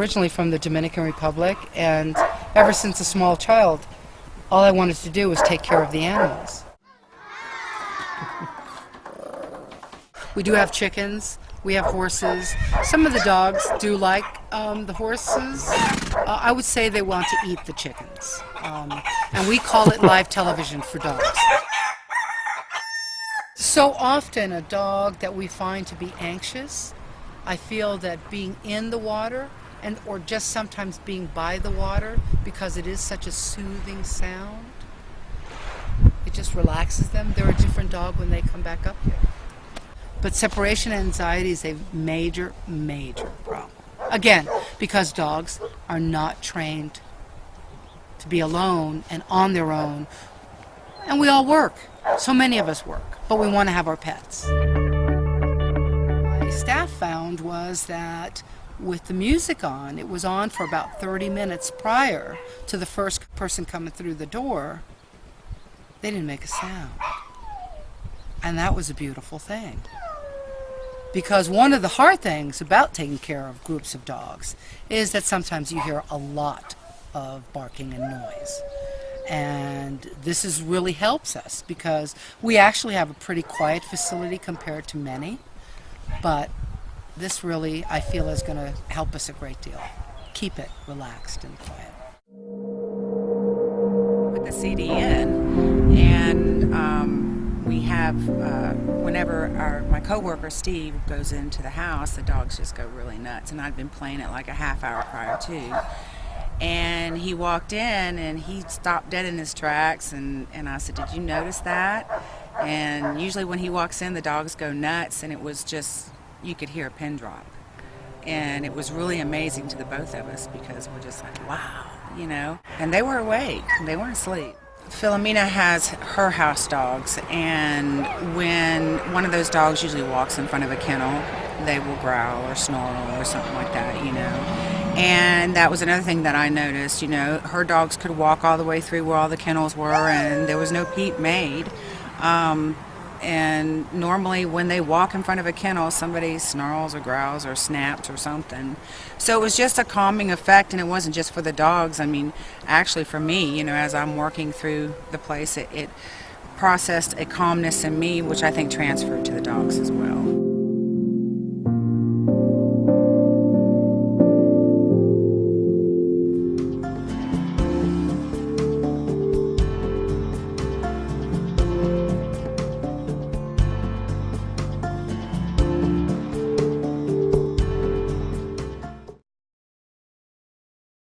originally from the Dominican Republic, and ever since a small child, all I wanted to do was take care of the animals. We do have chickens, we have horses. Some of the dogs do like the horses. I would say they want to eat the chickens. And we call it live television for dogs. So often a dog that we find to be anxious, I feel that being in the water or just sometimes being by the water, because it is such a soothing sound, it just relaxes them. They're a different dog when they come back up here. But separation anxiety is a major, major problem. Again, because dogs are not trained to be alone and on their own. And we all work. So many of us work, but we want to have our pets. My staff found was that with the music on, it was on for about 30 minutes prior to the first person coming through the door. They didn't make a sound. And that was a beautiful thing. Because one of the hard things about taking care of groups of dogs is that sometimes you hear a lot of barking and noise. And this really helps us because we actually have a pretty quiet facility compared to many. But this really, I feel, is going to help us a great deal. Keep it relaxed and quiet. Put the CD in, and we have, whenever my coworker Steve goes into the house, the dogs just go really nuts. And I'd been playing it like a half hour prior to. And he walked in and he stopped dead in his tracks, and I said, "Did you notice that?" And usually when he walks in, the dogs go nuts, and it was just, you could hear a pin drop. And it was really amazing to the both of us because we're just like, wow, you know. And they were awake, they weren't asleep. Philomena has her house dogs, and when one of those dogs usually walks in front of a kennel, they will growl or snarl or something like that, you know. And that was another thing that I noticed, you know, her dogs could walk all the way through where all the kennels were, and there was no peep made. And normally when they walk in front of a kennel, somebody snarls or growls or snaps or something. So it was just a calming effect, and it wasn't just for the dogs. I mean, actually for me, you know, as I'm working through the place, it processed a calmness in me, which I think transferred to the dogs as well.